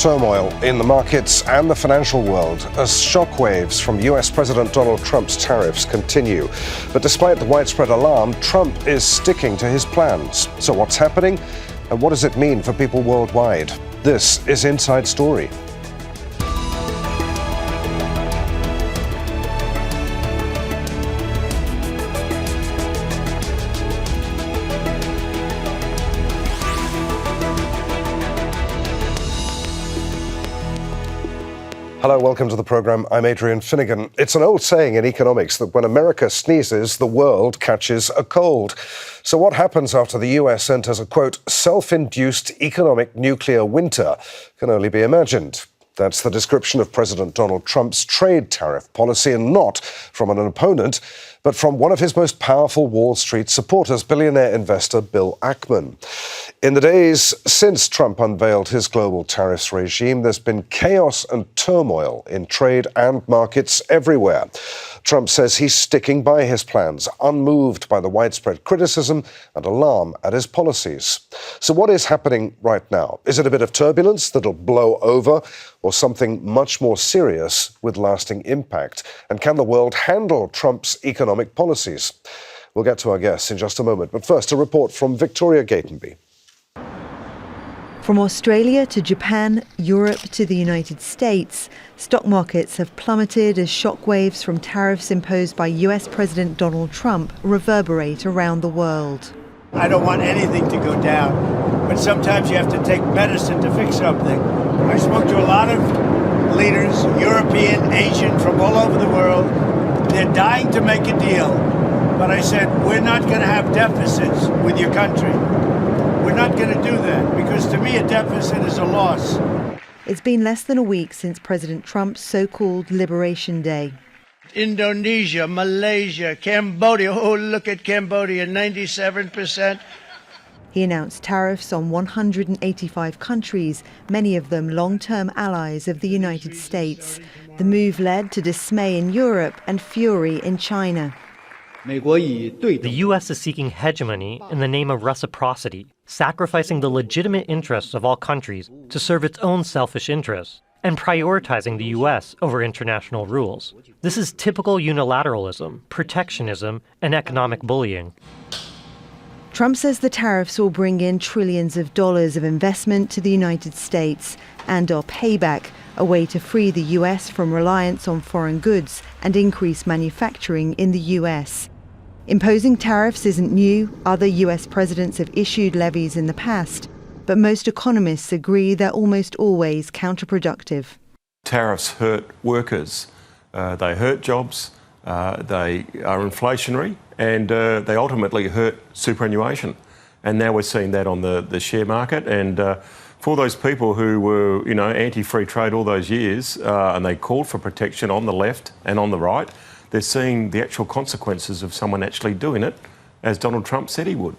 turmoil in the markets and the financial world as shockwaves from US President Donald Trump's tariffs continue. But despite the widespread alarm, Trump is sticking to his plans. So what's happening and what does it mean for people worldwide? This is Inside Story. Hello, welcome to the programme. I'm Adrian Finighan. It's an old saying in economics that when America sneezes, the world catches a cold. So what happens after the US enters a, quote, self-induced economic nuclear winter can only be imagined. That's the description of President Donald Trump's trade tariff policy, and not from an opponent, but from one of his most powerful Wall Street supporters, billionaire investor Bill Ackman. In the days since Trump unveiled his global tariffs regime, there's been chaos and turmoil in trade and markets everywhere. Trump says he's sticking by his plans, unmoved by the widespread criticism and alarm at his policies. So what is happening right now? Is it a bit of turbulence that'll blow over, or something much more serious with lasting impact? And can the world handle Trump's economic policies? We'll get to our guests in just a moment. But first, a report from Victoria Gatenby. From Australia to Japan, Europe to the United States, stock markets have plummeted as shockwaves from tariffs imposed by US President Donald Trump reverberate around the world. I don't want anything to go down, but sometimes you have to take medicine to fix something. I spoke to a lot of leaders, European, Asian, from all over the world. They're dying to make a deal, but I said, we're not going to have deficits with your country. We're not going to do that, because to me a deficit is a loss. It's been less than a week since President Trump's so-called Liberation Day. Indonesia, Malaysia, Cambodia. Oh, look at Cambodia, 97%. He announced tariffs on 185 countries, many of them long-term allies of the United States. The move led to dismay in Europe and fury in China. The U.S. is seeking hegemony in the name of reciprocity, sacrificing the legitimate interests of all countries to serve its own selfish interests, and prioritizing the U.S. over international rules. This is typical unilateralism, protectionism, and economic bullying. Trump says the tariffs will bring in trillions of dollars of investment to the United States and are payback, a way to free the U.S. from reliance on foreign goods and increase manufacturing in the U.S. Imposing tariffs isn't new. Other U.S. presidents have issued levies in the past, but most economists agree they're almost always counterproductive. Tariffs hurt workers, they hurt jobs, they are inflationary, and they ultimately hurt superannuation. And now we're seeing that on the share market. And for those people who were, anti-free trade all those years, and they called for protection on the left and on the right, they're seeing the actual consequences of someone actually doing it, as Donald Trump said he would.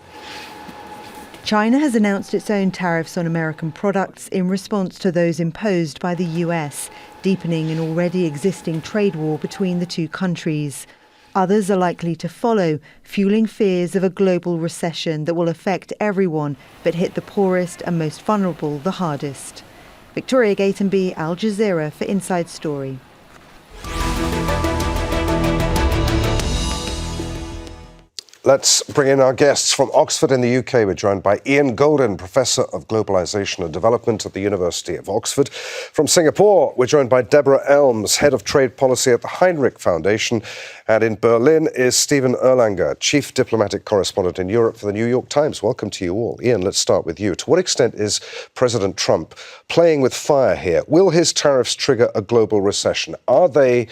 China has announced its own tariffs on American products in response to those imposed by the US, deepening an already existing trade war between the two countries. Others are likely to follow, fueling fears of a global recession that will affect everyone but hit the poorest and most vulnerable the hardest. Victoria Gatenby, Al Jazeera for Inside Story. Let's bring in our guests. From Oxford in the UK, we're joined by Ian Goldin, Professor of Globalisation and Development at the University of Oxford. From Singapore, we're joined by Deborah Elms, Head of Trade Policy at the Hinrich Foundation. And in Berlin is Stephen Erlanger, Chief Diplomatic Correspondent in Europe for the New York Times. Welcome to you all. Ian, let's start with you. To what extent is President Trump playing with fire here? Will his tariffs trigger a global recession? Are they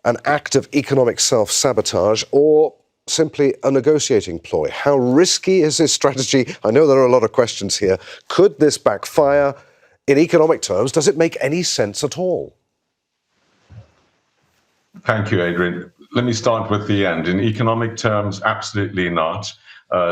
an act of economic self-sabotage, or simply a negotiating ploy? How risky is this strategy? I know there are a lot of questions here. Could this backfire? In economic terms, does it make any sense at all? Thank you, Adrian. Let me start with the end. In economic terms, absolutely not.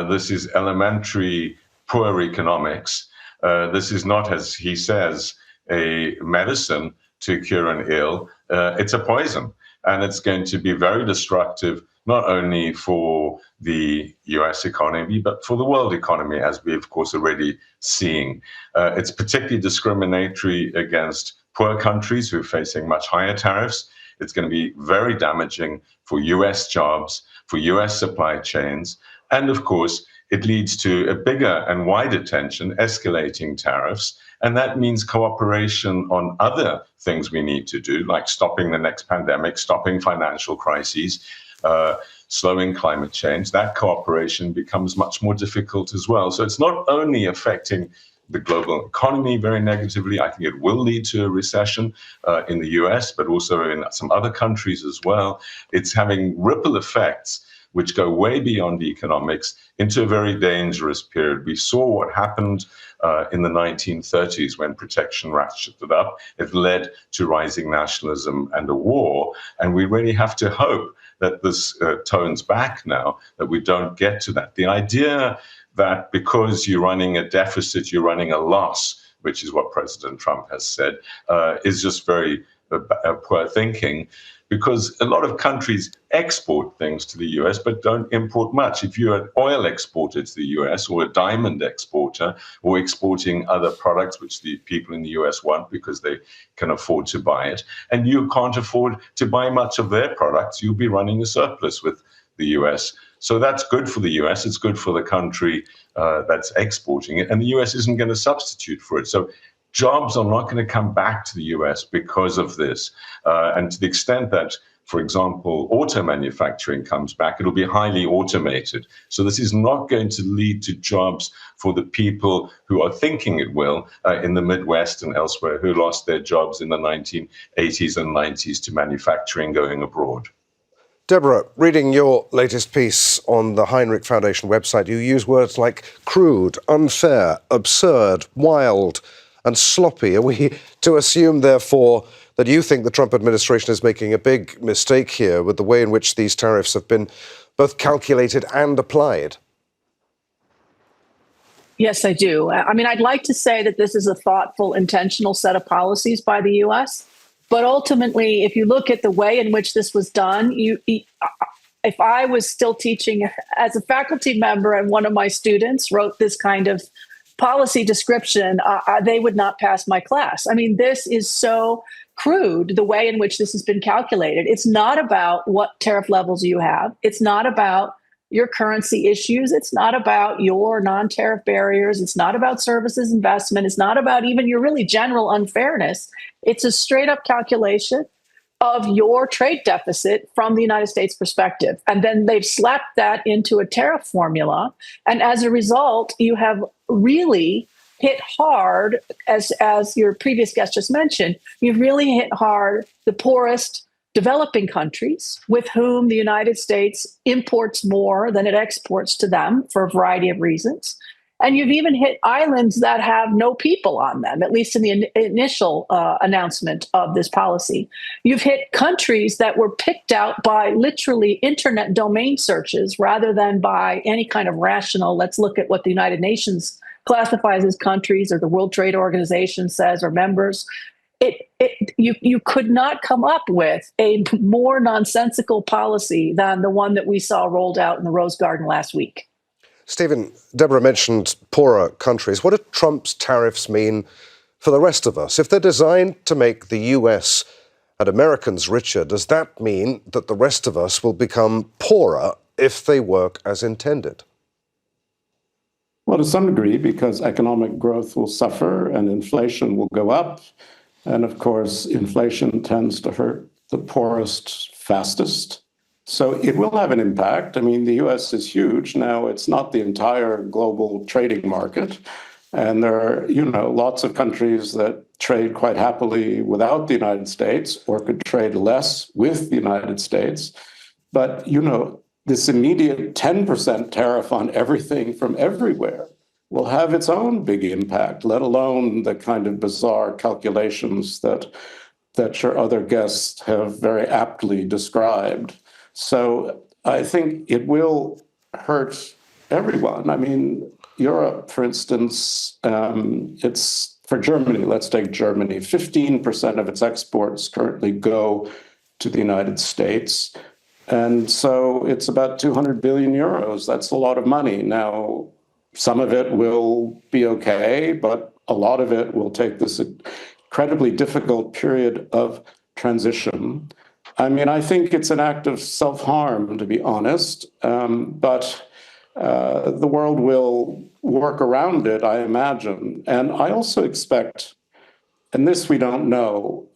This is elementary poor economics. This is not, as he says, a medicine to cure an ill. It's a poison, and it's going to be very destructive not only for the US economy, but for the world economy, as we, of course, already seeing. It's particularly discriminatory against poor countries who are facing much higher tariffs. It's going to be very damaging for US jobs, for US supply chains, and of course, it leads to a bigger and wider tension, escalating tariffs, and that means cooperation on other things we need to do, like stopping the next pandemic, stopping financial crises, slowing climate change. That cooperation becomes much more difficult as well. So it's not only affecting the global economy very negatively. I think it will lead to a recession in the US, but also in some other countries as well. It's having ripple effects which go way beyond economics into a very dangerous period. We saw what happened in the 1930s when protection ratcheted up. It led to rising nationalism and a war. And we really have to hope that this tones back now, that we don't get to that. The idea that because you're running a deficit, you're running a loss, which is what President Trump has said, is just very poor thinking, because a lot of countries export things to the US but don't import much. If you're an oil exporter to the US or a diamond exporter or exporting other products which the people in the US want because they can afford to buy it, and you can't afford to buy much of their products, you'll be running a surplus with the US. So that's good for the US. It's good for the country that's exporting it. And the US isn't going to substitute for it. So jobs are not going to come back to the US because of this. And to the extent that, for example, auto manufacturing comes back, it'll be highly automated. So this is not going to lead to jobs for the people who are thinking it will in the Midwest and elsewhere, who lost their jobs in the 1980s and 90s to manufacturing going abroad. Deborah, reading your latest piece on the Hinrich Foundation website, you use words like crude, unfair, absurd, wild, and sloppy. Are we to assume, therefore, that you think the Trump administration is making a big mistake here with the way in which these tariffs have been both calculated and applied? Yes, I do. I mean, I'd like to say that this is a thoughtful, intentional set of policies by the U.S., but ultimately, if you look at the way in which this was done, if I was still teaching as a faculty member and one of my students wrote this kind of policy description, they would not pass my class. I mean, this is so crude, the way in which this has been calculated. It's not about what tariff levels you have. It's not about your currency issues. It's not about your non-tariff barriers. It's not about services investment. It's not about even your really general unfairness. It's a straight up calculation of your trade deficit from the United States perspective. And then they've slapped that into a tariff formula. And as a result, you have really hit hard, as your previous guest just mentioned, you've really hit hard the poorest developing countries with whom the United States imports more than it exports to them for a variety of reasons. And you've even hit islands that have no people on them, at least in the initial announcement of this policy. You've hit countries that were picked out by literally internet domain searches rather than by any kind of rational, let's look at what the United Nations classifies as countries or the World Trade Organization says or members. You could not come up with a more nonsensical policy than the one that we saw rolled out in the Rose Garden last week. Stephen, Deborah mentioned poorer countries. What do Trump's tariffs mean for the rest of us? If they're designed to make the US and Americans richer, does that mean that the rest of us will become poorer if they work as intended? Well, to some degree, because economic growth will suffer and inflation will go up. And of course, inflation tends to hurt the poorest fastest. So it will have an impact. I mean, the US is huge. Now, it's not the entire global trading market. And there are, lots of countries that trade quite happily without the United States or could trade less with the United States. But, this immediate 10% tariff on everything from everywhere will have its own big impact, let alone the kind of bizarre calculations that your other guests have very aptly described. So I think it will hurt everyone. I mean, Europe, for instance, it's for Germany, let's take Germany, 15% of its exports currently go to the United States. And so it's about 200 billion euros. That's a lot of money. Now, some of it will be okay, but a lot of it will take this incredibly difficult period of transition. I mean, I think it's an act of self-harm, to be honest, but the world will work around it, I imagine. And I also expect, and this we don't know,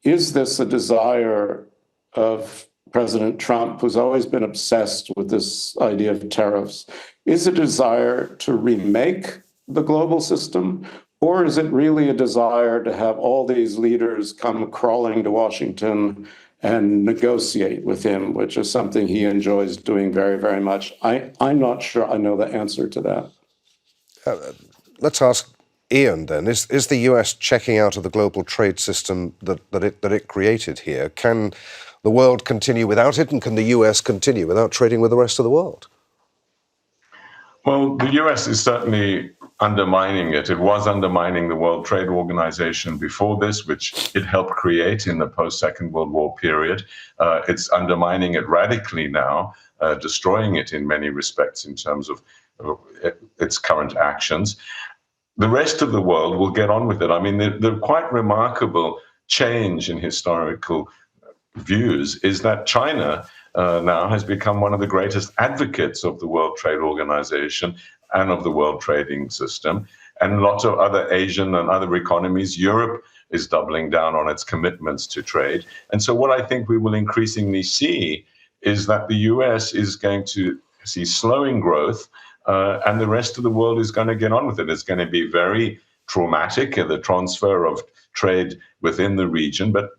is this a desire of President Trump, who's always been obsessed with this idea of tariffs, is a desire to remake the global system, or is it really a desire to have all these leaders come crawling to Washington and negotiate with him, which is something he enjoys doing very, very much? I'm not sure I know the answer to that. Let's ask Ian then. Is the US checking out of the global trade system that it created here? Can the world continue without it, and can the US continue without trading with the rest of the world? Well, the US is certainly undermining it. It was undermining the World Trade Organization before this, which it helped create in the post-Second World War period. It's undermining it radically now, destroying it in many respects in terms of its current actions. The rest of the world will get on with it. I mean, the quite remarkable change in historical views is that China now has become one of the greatest advocates of the World Trade Organization and of the world trading system. And lots of other Asian and other economies, Europe is doubling down on its commitments to trade. And so what I think we will increasingly see is that the US is going to see slowing growth, and the rest of the world is going to get on with it. It's going to be very traumatic, the transfer of trade within the region, but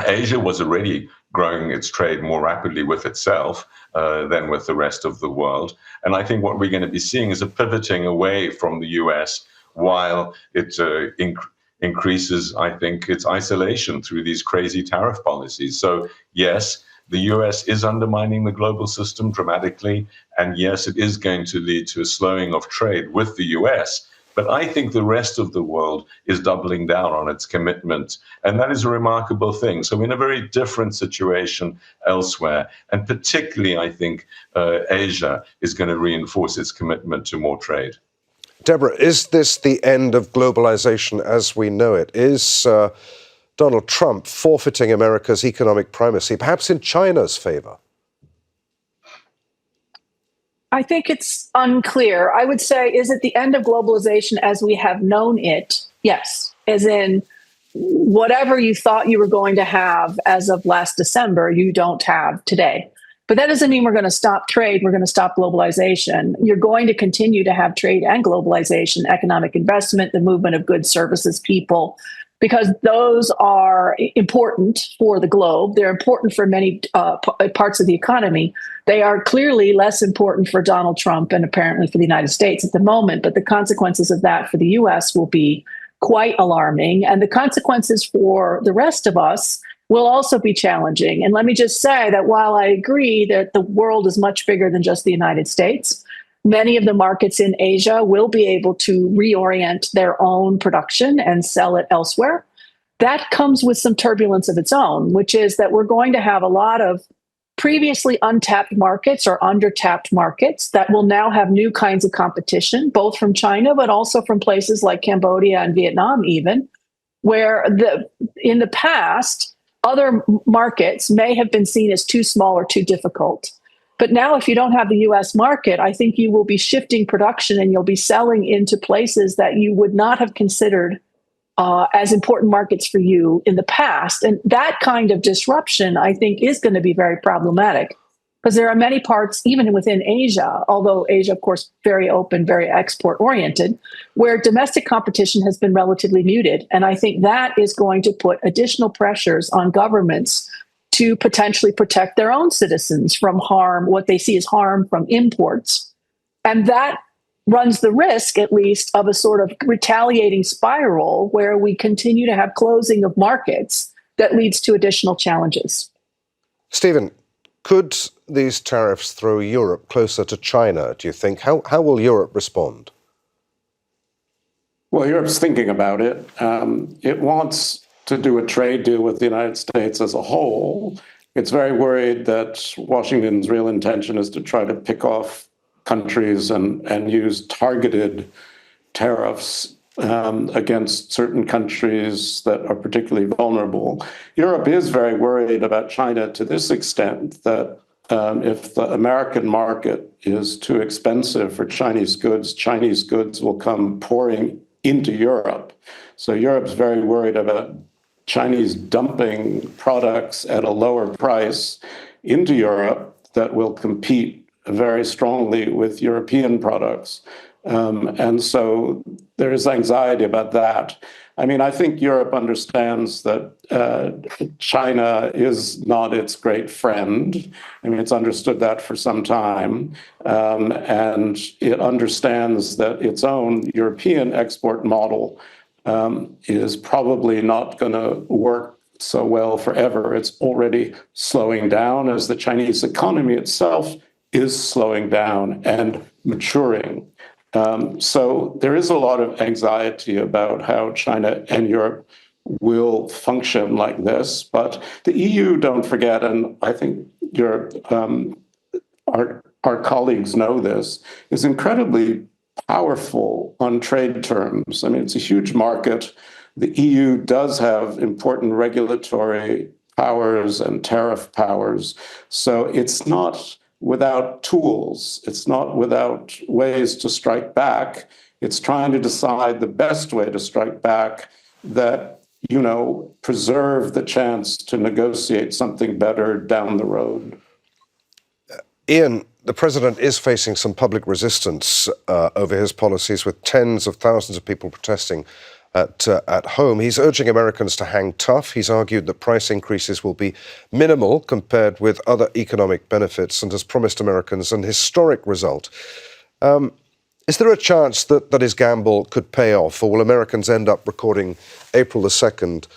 Asia was already growing its trade more rapidly with itself than with the rest of the world. And I think what we're going to be seeing is a pivoting away from the US while it increases, I think, its isolation through these crazy tariff policies. So, yes, the US is undermining the global system dramatically. And yes, it is going to lead to a slowing of trade with the US. But I think the rest of the world is doubling down on its commitment. And that is a remarkable thing. So we're in a very different situation elsewhere. And particularly, I think, Asia is going to reinforce its commitment to more trade. Deborah, is this the end of globalization as we know it? Is Donald Trump forfeiting America's economic primacy, perhaps in China's favor? I think it's unclear. I would say, is it the end of globalization as we have known it? Yes. As in, whatever you thought you were going to have as of last December, you don't have today. But that doesn't mean we're going to stop trade. We're going to stop globalization. You're going to continue to have trade and globalization, economic investment, the movement of goods, services, people, because those are important for the globe. They're important for many parts of the economy. They are clearly less important for Donald Trump and apparently for the United States at the moment. But the consequences of that for the U.S. will be quite alarming. And the consequences for the rest of us will also be challenging. And let me just say that while I agree that the world is much bigger than just the United States, many of the markets in Asia will be able to reorient their own production and sell it elsewhere. That comes with some turbulence of its own, which is that we're going to have a lot of previously untapped markets or undertapped markets that will now have new kinds of competition, both from China, but also from places like Cambodia and Vietnam even, where in the past, other markets may have been seen as too small or too difficult. But now, if you don't have the U.S. market, I think you will be shifting production and you'll be selling into places that you would not have considered as important markets for you in the past. And that kind of disruption, I think, is going to be very problematic because there are many parts, even within Asia, although Asia, of course, very open, very export oriented, where domestic competition has been relatively muted. And I think that is going to put additional pressures on governments to potentially protect their own citizens from harm, what they see as harm from imports. And that runs the risk, at least, of a sort of retaliating spiral where we continue to have closing of markets that leads to additional challenges. Stephen, could these tariffs throw Europe closer to China, do you think? How will Europe respond? Well, Europe's thinking about it. It wants to do a trade deal with the United States as a whole. It's very worried that Washington's real intention is to try to pick off countries and use targeted tariffs against certain countries that are particularly vulnerable. Europe is very worried about China to this extent that if the American market is too expensive for Chinese goods will come pouring into Europe. So Europe's very worried about Chinese dumping products at a lower price into Europe that will compete very strongly with European products. And so there is anxiety about that. I mean, I think Europe understands that China is not its great friend. I mean, it's understood that for some time. And it understands that its own European export model is probably not going to work so well forever. It's already slowing down as the Chinese economy itself is slowing down and maturing. So there is a lot of anxiety about how China and Europe will function like this. But the EU, don't forget, and I think our colleagues know this, is incredibly powerful on trade terms. I mean, it's a huge market. The EU does have important regulatory powers and tariff powers. So it's not without tools. It's not without ways to strike back. It's trying to decide the best way to strike back that, preserve the chance to negotiate something better down the road. Ian, the president is facing some public resistance over his policies, with tens of thousands of people protesting at home. He's urging Americans to hang tough. He's argued that price increases will be minimal compared with other economic benefits and has promised Americans an historic result. Is there a chance that his gamble could pay off, or will Americans end up recording April the 2nd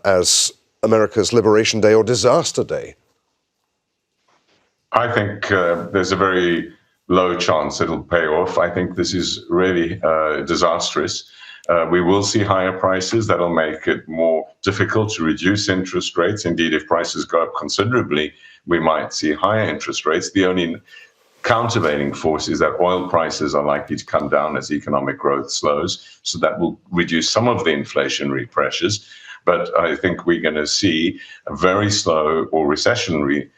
as America's Liberation Day or Disaster Day? I think there's a very low chance it'll pay off. I think this is really disastrous. We will see higher prices. That'll make it more difficult to reduce interest rates. Indeed, if prices go up considerably, we might see higher interest rates. The only countervailing force is that oil prices are likely to come down as economic growth slows. So that will reduce some of the inflationary pressures. But I think we're going to see a very slow or recessionary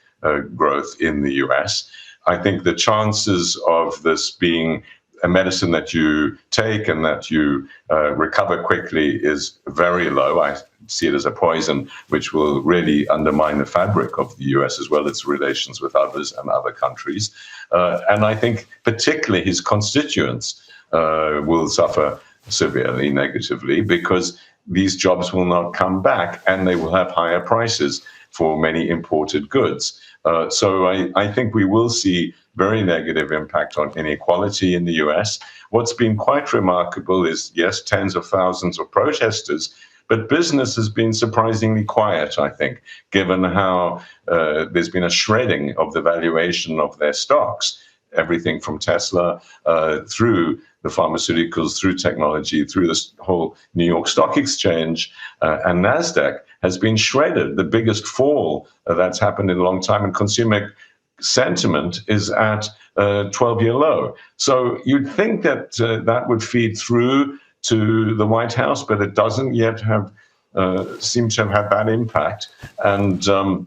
growth in the US. I think the chances of this being a medicine that you take and that you recover quickly is very low. I see it as a poison which will really undermine the fabric of the US as well as its relations with others and other countries. And I think particularly his constituents will suffer severely negatively because these jobs will not come back and they will have higher prices for many imported goods. So I think we will see very negative impact on inequality in the US. What's been quite remarkable is, yes, tens of thousands of protesters, but business has been surprisingly quiet, I think, given how there's been a shredding of the valuation of their stocks, everything from Tesla through the pharmaceuticals, through technology, through this whole New York Stock Exchange and NASDAQ has been shredded. The biggest fall that's happened in a long time, and consumer sentiment is at a 12-year low. So you'd think that that would feed through to the White House, but it doesn't yet have seem to have had that impact. And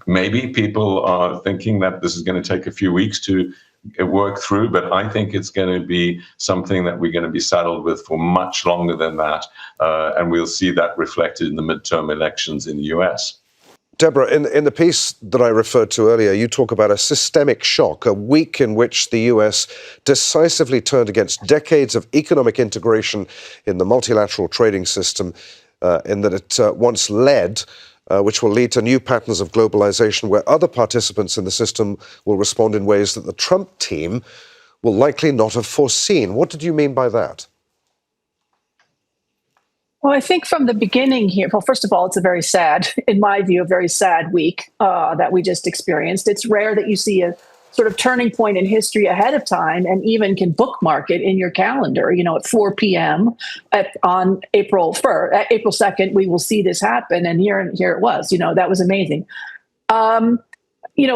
maybe people are thinking that this is going to take a few weeks to work through, but I think it's going to be something that we're going to be saddled with for much longer than that. And we'll see that reflected in the midterm elections in the US. Deborah, in the piece that I referred to earlier, you talk about a systemic shock, a week in which the US decisively turned against decades of economic integration in the multilateral trading system, in that it once led, which will lead to new patterns of globalisation where other participants in the system will respond in ways that the Trump team will likely not have foreseen. What did you mean by that? Well, I think from the beginning here, well, first of all, it's a very sad, in my view, a very sad week that we just experienced. It's rare that you see a sort of turning point in history ahead of time and even can bookmark it in your calendar, at 4 p.m. on April 2nd, we will see this happen. And here it was, that was amazing.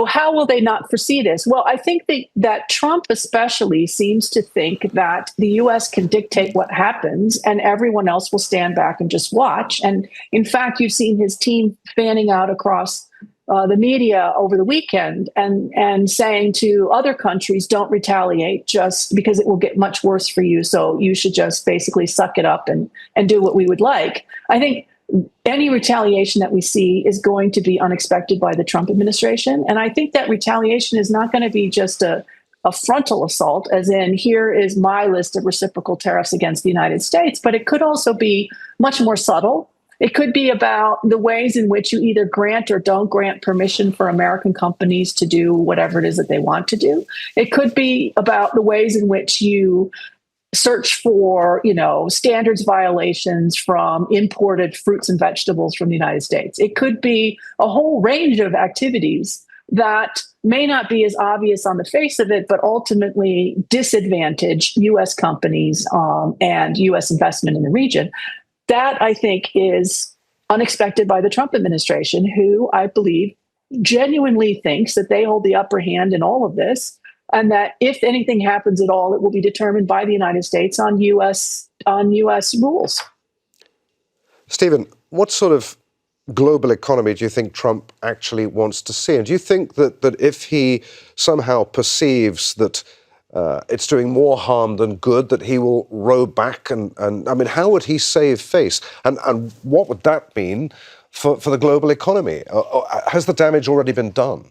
How will they not foresee this? Well, I think that Trump especially seems to think that the U.S. can dictate what happens and everyone else will stand back and just watch. And in fact, you've seen his team fanning out across the media over the weekend and saying to other countries, don't retaliate just because it will get much worse for you. So you should just basically suck it up and do what we would like. I think any retaliation that we see is going to be unexpected by the Trump administration. And I think that retaliation is not going to be just a frontal assault, as in, here is my list of reciprocal tariffs against the United States, but it could also be much more subtle. It could be about the ways in which you either grant or don't grant permission for American companies to do whatever it is that they want to do. It could be about the ways in which you search for, standards violations from imported fruits and vegetables from the United States. It could be a whole range of activities that may not be as obvious on the face of it, but ultimately disadvantage U.S. companies and U.S. investment in the region. That, I think, is unexpected by the Trump administration, who I believe genuinely thinks that they hold the upper hand in all of this, and that if anything happens at all, it will be determined by the United States on U.S. rules. Stephen, what sort of global economy do you think Trump actually wants to see? And do you think that if he somehow perceives that it's doing more harm than good, that he will row back? And I mean, how would he save face? And what would that mean for the global economy? Has the damage already been done?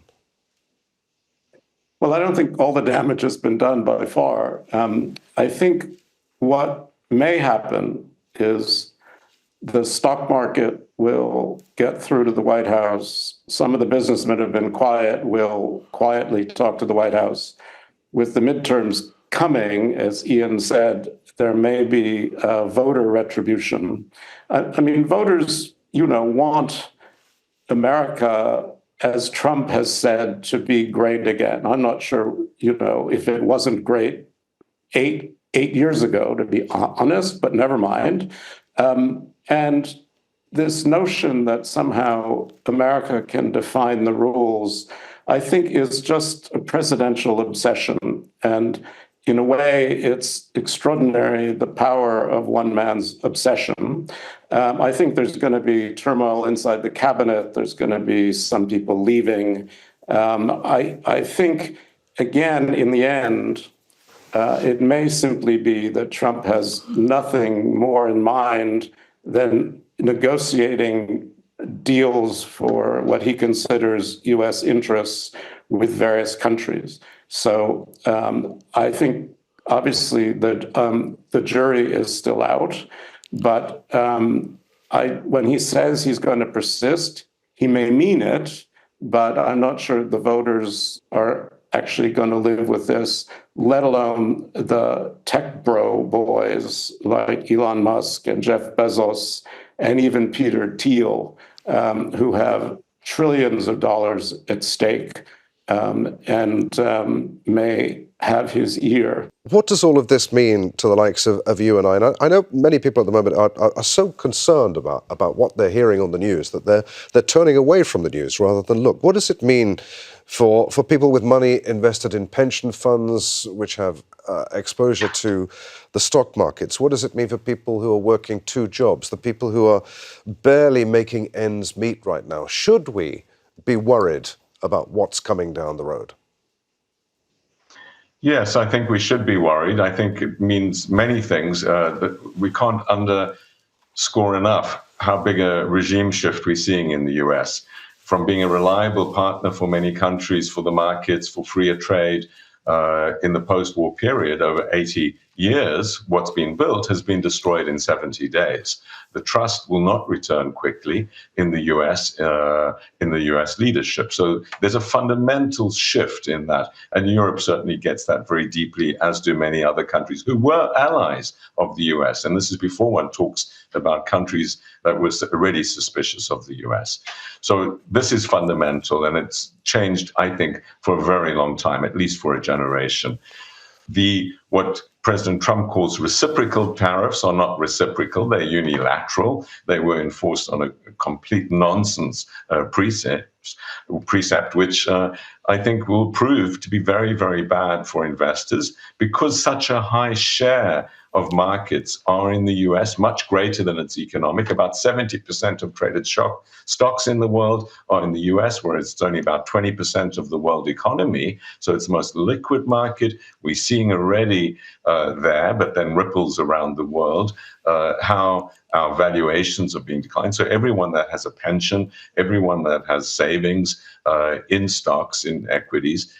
Well, I don't think all the damage has been done by far. I think what may happen is the stock market will get through to the White House. Some of the businessmen have been quiet, will quietly talk to the White House. With the midterms coming, as Ian said, there may be voter retribution. I mean, voters, want America, as Trump has said, to be great again. I'm not sure, if it wasn't great eight years ago, to be honest, but never mind. And this notion that somehow America can define the rules, I think, is just a presidential obsession. And in a way, it's extraordinary, the power of one man's obsession. I think there's going to be turmoil inside the cabinet. There's going to be some people leaving. I think, again, in the end, it may simply be that Trump has nothing more in mind than negotiating deals for what he considers U.S. interests with various countries. So I think, obviously, that the jury is still out. But when he says he's going to persist, he may mean it, but I'm not sure the voters are actually going to live with this, let alone the tech bro boys like Elon Musk and Jeff Bezos and even Peter Thiel, who have trillions of dollars at stake and may have his ear. What does all of this mean to the likes of you and I? And I know many people at the moment are so concerned about what they're hearing on the news that they're turning away from the news rather than look. What does it mean for people with money invested in pension funds, which have exposure to the stock markets? What does it mean for people who are working two jobs, the people who are barely making ends meet right now? Should we be worried about what's coming down the road? Yes, I think we should be worried. I think it means many things. That we can't underscore enough how big a regime shift we're seeing in the US. From being a reliable partner for many countries, for the markets, for freer trade, in the post-war period, over 80 years, what's been built has been destroyed in 70 days. The trust will not return quickly in the US leadership. So there's a fundamental shift in that. And Europe certainly gets that very deeply, as do many other countries who were allies of the US. And this is before one talks about countries that were already suspicious of the US. So this is fundamental, and it's changed, I think, for a very long time, at least for a generation. What President Trump calls reciprocal tariffs are not reciprocal, they're unilateral. They were enforced on a complete nonsense precept, which I think will prove to be very, very bad for investors because such a high share of markets are in the US, much greater than its economic. About 70% of traded stocks in the world are in the US, whereas it's only about 20% of the world economy. So it's the most liquid market. We're seeing already there, but then ripples around the world, how our valuations are being declined. So everyone that has a pension, everyone that has savings in stocks, in equities,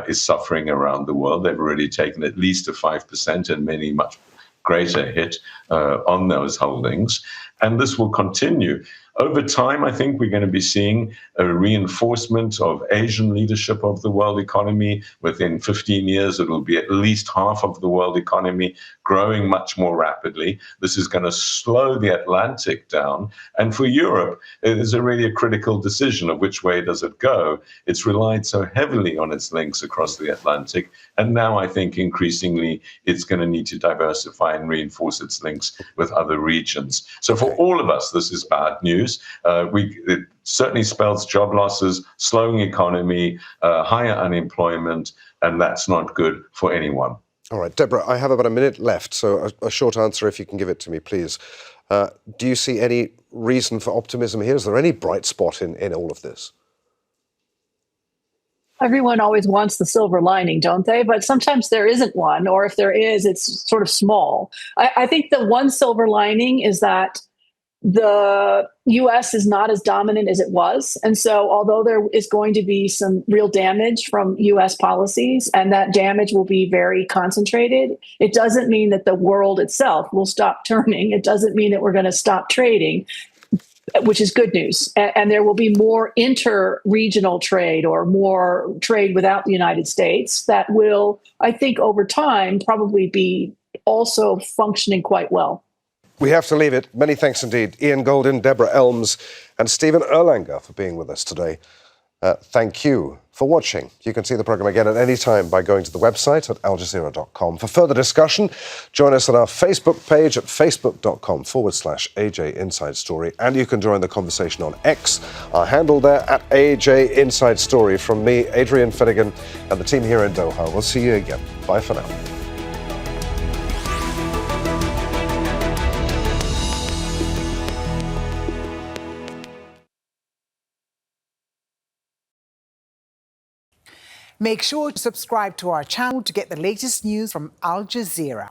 is suffering around the world. They've already taken at least a 5% and many much greater hit on those holdings. And this will continue. Over time, I think we're going to be seeing a reinforcement of Asian leadership of the world economy. Within 15 years, it will be at least half of the world economy, growing much more rapidly. This is going to slow the Atlantic down. And for Europe, it is really a critical decision of which way does it go. It's relied so heavily on its links across the Atlantic. And now I think increasingly it's going to need to diversify and reinforce its links with other regions. So for all of us, this is bad news. It certainly spells job losses, slowing economy, higher unemployment, and that's not good for anyone. All right, Deborah, I have about a minute left, so a short answer if you can give it to me, please. Do you see any reason for optimism here? Is there any bright spot in all of this? Everyone always wants the silver lining, don't they? But sometimes there isn't one, or if there is, it's sort of small. I think the one silver lining is that the U.S. is not as dominant as it was. And so although there is going to be some real damage from U.S. policies, and that damage will be very concentrated, it doesn't mean that the world itself will stop turning. It doesn't mean that we're going to stop trading, which is good news. And there will be more inter-regional trade or more trade without the United States that will, I think, over time, probably be also functioning quite well. We have to leave it. Many thanks indeed. Ian Goldin, Deborah Elms, and Stephen Erlanger for being with us today. Thank you for watching. You can see the programme again at any time by going to the website at aljazeera.com. For further discussion, join us on our Facebook page at facebook.com/AJ Inside Story. And you can join the conversation on X, our handle there at AJ Inside Story. From me, Adrian Finighan, and the team here in Doha. We'll see you again. Bye for now. Make sure to subscribe to our channel to get the latest news from Al Jazeera.